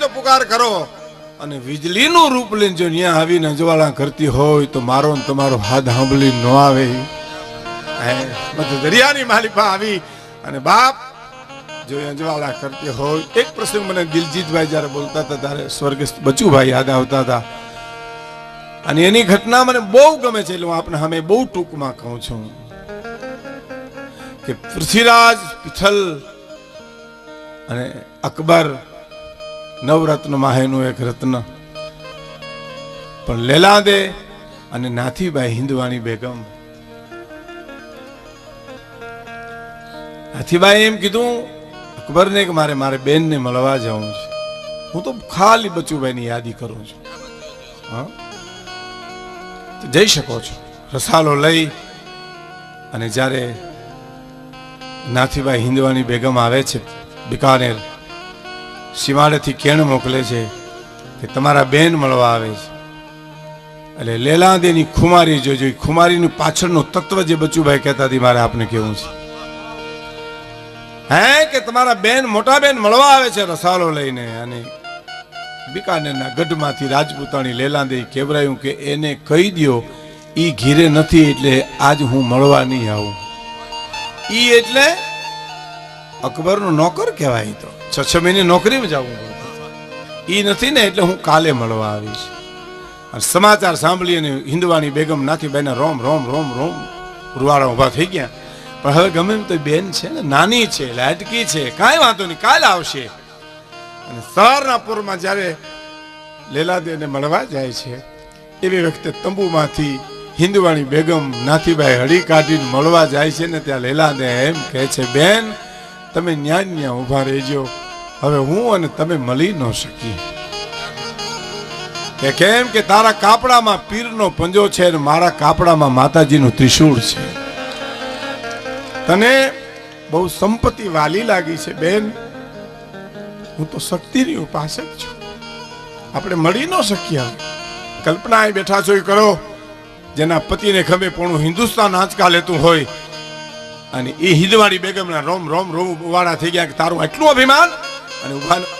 જો પુકાર કરો અને વીજળીનું રૂપ લઈને જો ન્યા આવીને અજવાળા કરતી હોય તો મારો ને તમારો હાથ સાંભળી ન આવે. દરિયાની માલિપા આવી અને બાપ જો અજવાળા કરતી હોય. એક પ્રસંગ મને દિલજીતભાઈ જયારે બોલતા હતા ત્યારે સ્વર્ગસ્થ બચુભાઈ યાદ આવતા હતા અને એની ઘટના મને બહુ ગમે છે. એટલે હું આપણે સામે બહુ ટૂંકમાં કહું છું કે પૃથ્વીરાજ, પિથલ અને અકબર નવરત્ન માહેનું એક રત્ન, પણ લેલાદે અને નાથીબાઈ હિંદવાણી બેગમ. નાથીબાઈ એમ કીધું અકબરને કે મારે બેનને મળવા જવું છે. હું તો ખાલી બચુભાઈની યાદી કરું છું. હા, તો જઈ શકો છો. રસાલો લઈ અને જ્યારે નાથીબાઈ હિંદવાણી બેગમ આવે છે બિકાનેર, સીમાડેથી કેણ મોકલે છે કે તમારા બેન મળવા આવે છે. એટલે લેલાદેની ખુમારી જોજો. ખુમારીનું પાછળનું તત્વ જે બચુભાઈ કહેતા હતી મારે આપને કેવું છે હે કે તમારા બેન, મોટા બેન મળવા આવે છે રસાલો લઈને. અને બિકાનેરના ગઢમાંથી રાજપૂતાણી લેલાદે કેવરાયું કે એને કહી દો ઈ ઘીરે નથી એટલે આજ હું મળવા નહીં આવું. ઈ એટલે અકબરનો નોકર કહેવાય. તો 6 મહિને નોકરીમાં જવું ઈ નથી ને, એટલે હું કાલે મળવા આવીશ. અને સમાચાર સાંભળી અને હિંદવાણી બેગમ નાથીબાઈના રોમ રોમ રોમ રોમ રૂવાડા ઉભા થઈ ગયા. પણ હવે ગમે એમ તો બેન છે ને, નાની છે, લાટકી છે, કાંઈ વાંધો નહીં, કાલે આવશે. અને સવારના પૂરમાં જ્યારે લેલાદેને મળવા જાય છે એવી વખતે તંબુમાંથી હિંદવાણી બેગમ નાથીબાઈ હળી કાઢીને મળવા જાય છે ને, ત્યાં લેલાદે એમ કહે છે બેન તમે ન્યા ઉભા રહેજો, હવે હું અને તમે મળી ન શકીએ. કે કેમ કે તારા કાપડામાં પીરનો પંજો છે અને મારા કાપડામાં માતાજીનું ત્રિશૂળ છે. તને બહુ સંપત્તિ વાલી લાગી છે બેન, હું તો શક્તિની ઉપાસક છું, આપણે મળી ન શકીએ. કલ્પના અહીં બેઠા છો એ કરો જેના પતિને ખભે પોણું હિન્દુસ્તાન આંચકા લેતું હોય અને એ હિંદવાણી બેગમના રોમ રોમ રોમ ઉવાડા થઈ ગયા કે તારું આટલું અભિમાન. અને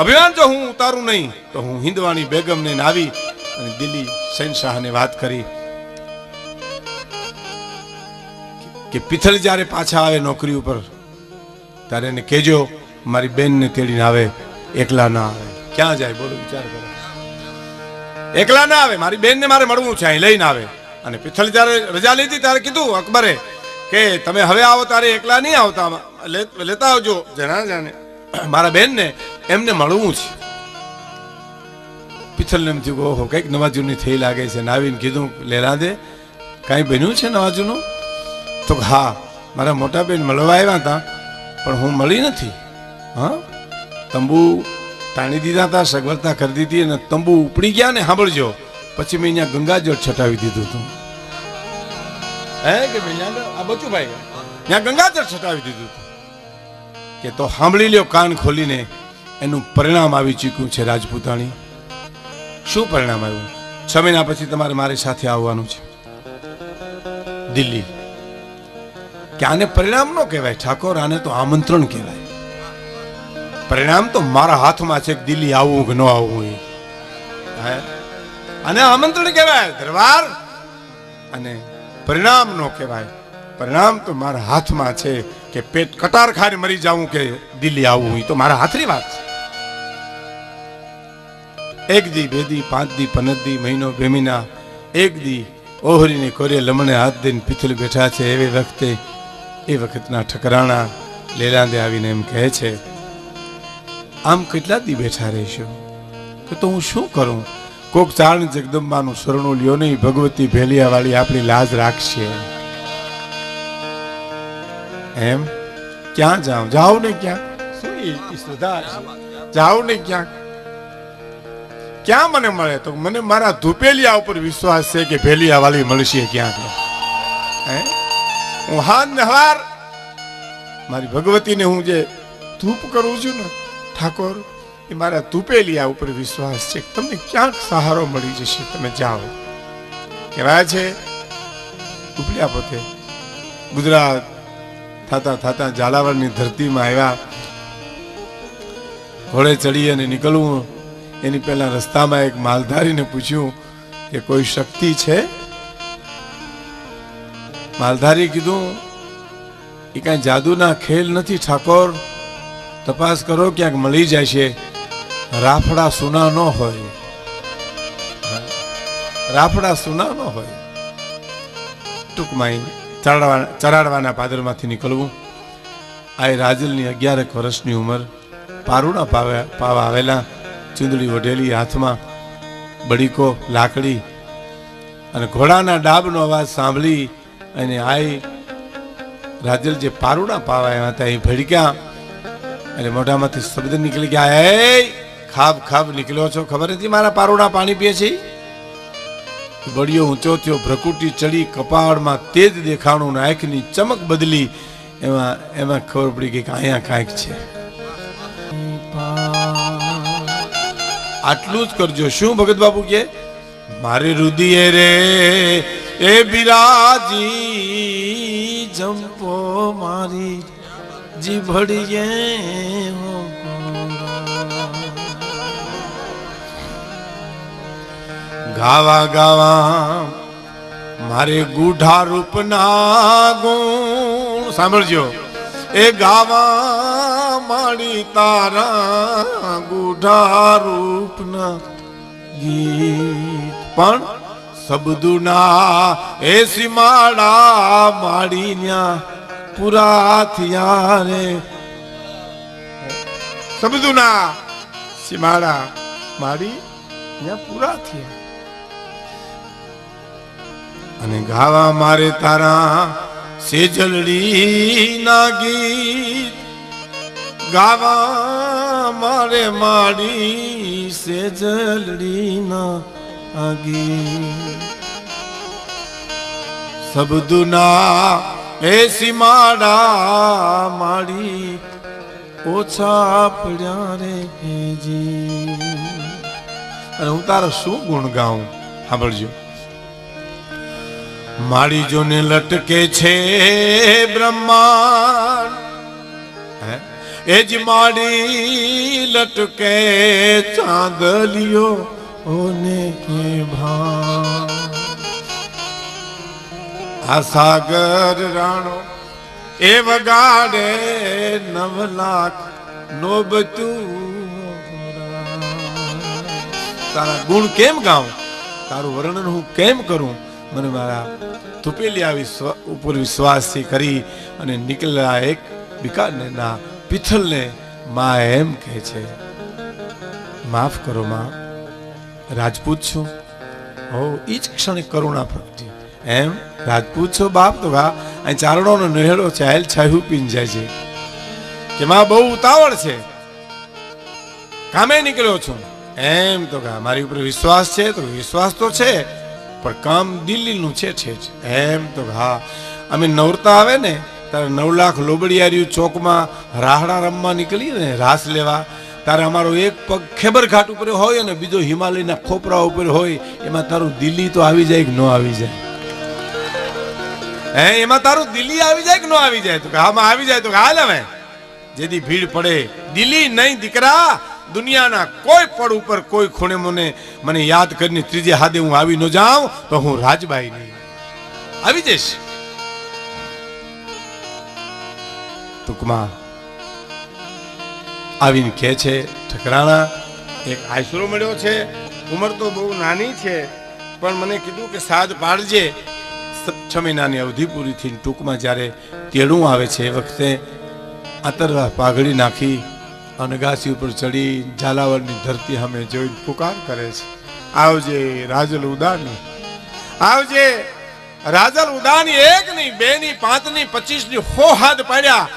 અભિમાન જો હું ઉતારું નહીં તો હું હિંદવાણી બેગમને આવી અને દિલ્હી શહેનશાહને વાત કરી કે પિથલ જ્યારે પાછા આવે નોકરી ઉપર ત્યારે એને કહેજો મારી બેનને તેડીને આવે, એકલા ના આવે. ક્યાં જાય બોલો, વિચાર કરો. એકલા ના આવે, મારી બેનને મારે મળવું છે, અહીં લઈને આવે. અને પિથલ જ્યારે રજા લીધી ત્યારે કીધું અકબરે કે તમે હવે આવો ત્યારે એકલા નહીં આવતા, લેતા આવજો જણા જાને મારા બેનને, એમને મળવું છે. પિથલને એમ થયું ઓહો કંઈક નવાજૂની થઈ લાગે છે. આવીને કીધું લેલાદે કાંઈ બન્યું છે નવાજૂનું? તો હા મારા મોટા બેન મળવા આવ્યા હતા પણ હું મળી નથી. હા, તંબુ તાણી દીધા હતા, સગવડતા કરી દીધી અને તંબુ ઉપડી ગયા ને સાંભળજો પછી મેં અહીંયા ગંગાજળ છટાવી દીધું હતું. હે કે આ બચુભાઈ ત્યાં ગંગાજળ છટાવી દીધું હતું કે તો સાંભળી લ્યો કાન ખોલીને. એનું પરિણામ આવી ચૂક્યું છે રાજપૂતાણી. શું પરિણામ આવ્યું? 6 મહિના પછી તમારે મારી સાથે આવવાનું છે દિલ્હી. કે આને પરિણામ ન કહેવાય ઠાકોર, આને તો આમંત્રણ કહેવાય. પરિણામ તો મારા હાથમાં છે કે દિલ્હી આવવું કે ન આવવું. આને આમંત્રણ કહેવાય દરબાર, અને પરિણામ ન કહેવાય. પરિણામ તો મારા હાથમાં છે કે પેટ કટાર ખાઈને મરી જાવું કે દિલ્હી આવવું, એ તો મારા હાથની વાત છે. 1 દી 2 દી 5 દી 15 દી મહિનો 2 મહિના 1 દી ઓહરીને કોરે લમણે હાથ દઈને પિથલ બેઠા છે. એવી વખતે એ વખતના ઠકરાણા લેલાદે આવીને એમ કહે છે આમ કેટલા દી બેઠા રહેશો? કે તો હું શું કરું, કોક ચારણ જગદંબાનું શરણું લ્યો નહીં, ભગવતી ભેલિયાવાળી આપણી લાજ રાખશે. એમ ક્યાં જાઉં? જાઓ ને ક્યાં? શું શ્રદ્ધા જાઓ ને ક્યાં? ક્યાં મને મળે? તો મને મારા ધૂપેલિયા ઉપર વિશ્વાસ છે કે ભેલિયાવાળી મળશે ક્યાં. હું હાથ ને હવાર મારી ભગવતીને હું જે ધૂપ કરું છું ને ઠાકોર, એ મારા ધૂપેલિયા ઉપર વિશ્વાસ છે. તમને ક્યાંક સહારો મળી જશે, તમે જાઓ. કહેવાય છે ઉપલ્યા પોતે ગુજરાત થતા થતા ઝાલાવાડની ધરતીમાં આવ્યા. ઘોડે ચડી અને નીકળવું એની પહેલા રસ્તામાં એક માલધારીને પૂછ્યું કે કોઈ શક્તિ છે? માલધારી કીધું એ કાંઈ જાદુના ખેલ નથી ઠાકોર, તપાસ કરો ક્યાંક મળી જાય છે. રાફડા સુના ન હોય, રાફડા સુના ન હોય. ટૂંકમાં ચરાડવાના પાદરમાંથી નીકળવું. આ રાજલની 11 વર્ષની ઉંમર, પારુણા પાવા આવેલા, ચૂંદડી ઓઢેલી, હાથમાં બડીકો લાકડી, અને ઘોડાના ડાબનો અવાજ સાંભળી અને આઈ રાજલ જે પારુણા પાવા આવ્યા હતા એ ભડક્યા અને મોઢામાંથી શબ્દ નીકળી ગયા, એ ખાબ ખાબ નીકળ્યો છો, ખબર નથી મારા પારુણા પાણી પીએ છે? બળિયો ઊંચો થયો, ભ્રકુટી ચડી, કપાળમાં તેજ દેખાણું, આંખની ચમક બદલી. એમાં ખબર પડી ગઈ કે અહીંયા કાંઈક છે. આટલું જ કરજો. શું ભગત બાપુ કે? મારે રુદિયે રે એ બિરાજી જંપો મારી જીભડીએ ગાવા ગાવા મારે ગુઢા રૂપના ગુણ. સાંભળજો, એ ગાવા માડી તારા ગુઢા રૂપના ગીત, પણ સબદુના એ સીમાડા માડી ન્યા પૂરા થયા રે. સબદુના સીમાડા માડી ન્યા પૂરા થયા. અને ગાવા મારે તારા સેજલડી ના ગીત, ગાવા મારે માડી સેજલડી ના ગીત. સબદુના એ સીમાડા માડી ઓછા પડ્યા રે જી. અને હું તારા શું ગુણ ગાઉં? સાંભળજો. માડી જોને લટકે છે બ્રહ્માંડ, એ જ માડી લટકે ચાંદલિયો ઓને ભાન. આ સાગર રાણો એ વગાડે 9 લાખ નોબતું. તારા ગુણ કેમ ગાઉં? તારું વર્ણન હું કેમ કરું? મને મારા તુપેલી આવી ઉપર વિશ્વાસથી કરી અને નીકળેલા એક બિકાનેરના પિથલને માં એમ કહે છે, માફ કરો માં, રાજપૂત છું. હો, ઈ જ ક્ષણે કરુણા પ્રગટી. એમ રાજપૂત છો બાપ? તો હા, અહીં ચારણોનો નહેડો છે, હાલ છાયું પીને જાય છે. કે માં બહુ ઉતાવળ છે, કામે નીકળ્યો છું. એમ તો કા મારી ઉપર વિશ્વાસ છે? તો વિશ્વાસ તો છે, પણ કામ દિલ્હીનું છે. એમ તો હા, અમે નવરતા આવે ને ત્યારે 9 લાખ લોબડિયાર્યું ચોકમાં રાહડા રમવા નીકળીએ ને, રાસ લેવા, તારે અમારો એક પગ ખેબર ઘાટ ઉપર હોય અને બીજો હિમાલયના ખોપરા ઉપર હોય. એમાં તારું દિલ્હી તો આવી જાય કે ન આવી જાય? એમાં તારું દિલ્હી આવી જાય કે ન આવી જાય? તો આમાં આવી જાય તો હાલ. હવે જેથી ભીડ પડે, દિલ્હી નહીં દીકરા, દુનિયાના કોઈ પડ ઉપર કોઈ ખૂણે મને યાદ કરીને ત્રીજે હાથે હું આવી ન જાઉં તો હું રાજબાઈ નહીં આવી જઈશ. ટૂંકમાં આવીને કહે છે, ઠકરાણા એક આશરો મળ્યો છે, ઉંમર તો બહુ નાની છે, પણ મને કીધું કે સાદ પાડજે. 6 મહિનાની અવધિ પૂરી થઈને ટૂંકમાં જ્યારે તેડું આવે છે એ વખતે આતરવા પાઘડી નાખી અનગાસી ઉપર ચડી ઝાલાવાડની ધરતી સામે જોઈને પુકાર કરે છે, આવજે રાજલ ઉદાની, આવજે રાજલ ઉદાની. 1 નહીં, 2 નહીં, 5 નહીં, 25 ની 100 હાથ પાડ્યા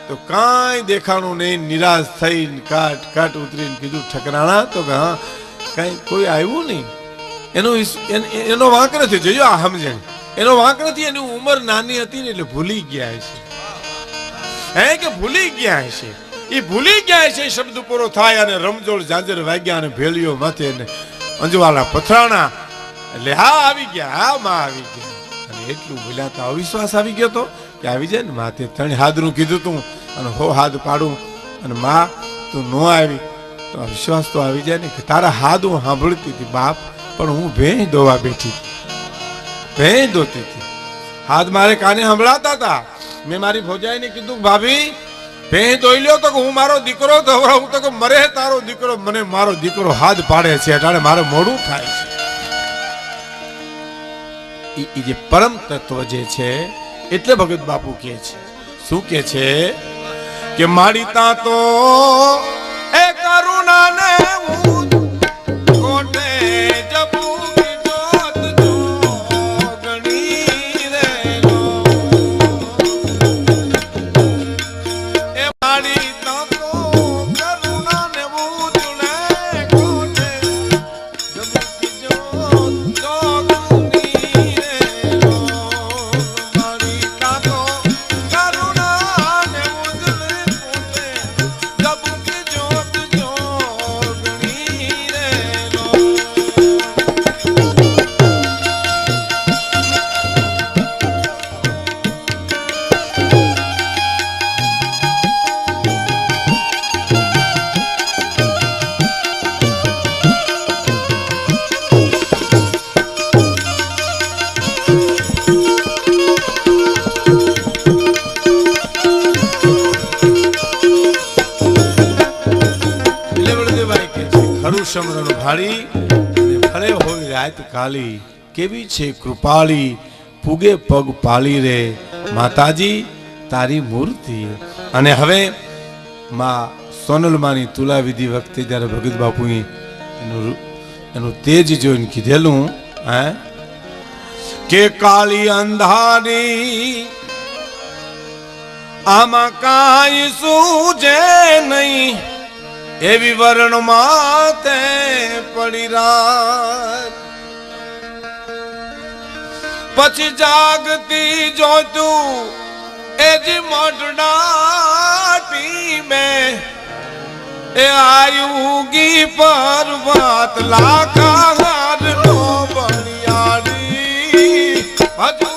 તો કાંઈ દેખાણું નહીં. નિરાશ થઈને કાટ ઉતરીને કીધું, ઠકરાણા તો હા કાંઈ કોઈ આવ્યું નહીં. એનો વાંક નથી. જોયો આ સમજણ, એનો વાંક નથી. એની ઉંમર નાની હતી ને એટલે ભૂલી ગયા છે. કે ભૂલી ગયા છે, એ ભૂલી ગયા છે. શબ્દ પૂરો થાય અને રમજોળ ઝાંઝર વાગ્યા અને ભેળીઓ માથે ને અંજવાળા પથરાણા એટલે હા આવી ગયા, હા માં આવી ગયા. અને એટલું ભૂલાતા અવિશ્વાસ આવી ગયો તો કે આવી જાય ને માથે 3 હાથનું કીધું તું અને 100 હાથ પાડું અને માં તું ન આવી તો વિશ્વાસ તો આવી જાય ને કે તારા હાથ હું સાંભળતી હતી બાપ, પણ હું ભેંસ દોવા બેઠી હતી, ભેંસ દોતી હતી, હાથ મારે કાને સંભળાતા હતા. મેં મારી ભોજાઈને કીધું ભાભી ભેંસ દોઈ લ્યો, તો હું મારો દીકરો ધવરાવું, તો કે મરે તારો દીકરો, મને મારો દીકરો હાથ પાડે છે, અટાણે મારે મોડું થાય છે. એ જે પરમ તત્વ જે છે એટલે ભગત બાપુ કે છે, શું કે છે કે મારી તા તો એ કરુણા ને કોટે જબુ સમરણ ભાળી ફળે હોય રાત કાલી, કેવી છે કૃપાળી પૂગે પગ પાળી રે માતાજી તારી મૂર્તિ. અને હવે માં સોનલમાની તુલા વિધિ વખતે જ્યારે ભગત બાપુએ એનું તેજ જોઈને કીધેલું હે કે કાળી અંધારી આમાં કાંઈ સૂજે નહીં, એવી વર્ણ માતે પડી રાત, પછી જાગતી જોતું એ જ મઢડાટી મેં એ આયુગી પર્વત લાખા હાર નો બળિયાળી, હજુ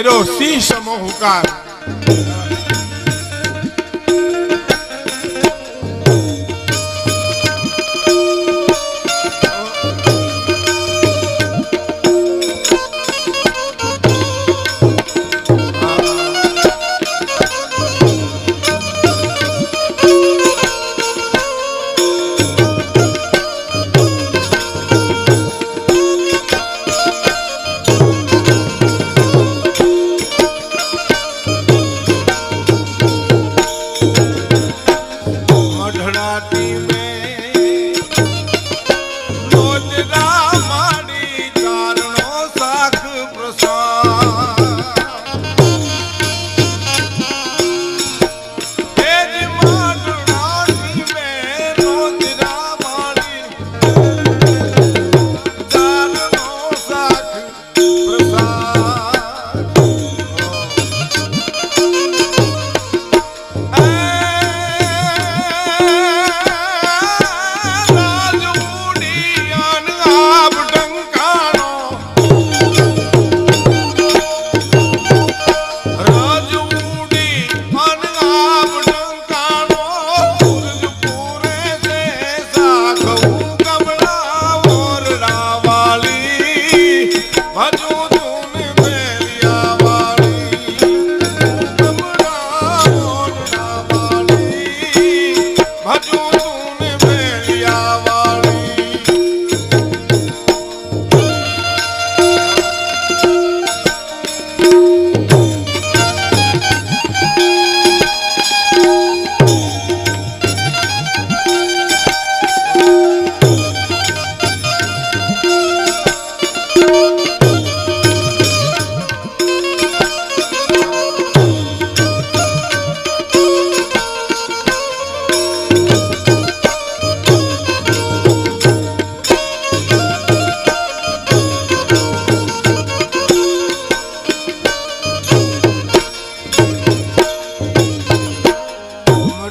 કર્યો સિંહ સમો હુકાર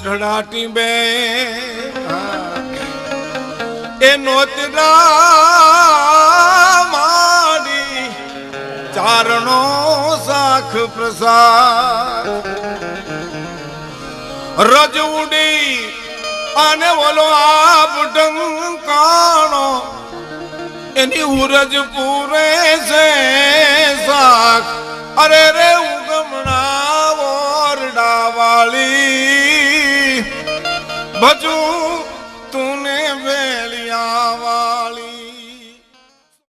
મઢડાટી બે એ નોતરા માડી ચારણો સાખ પ્રસાદ રજ ઉડી અને ઓલો આપ ડંકાણો એની ઉરજ પૂરે છે સાખ અરે રે ઉગમણા ઓરડા વાળી ભજુ તુને વેલિયા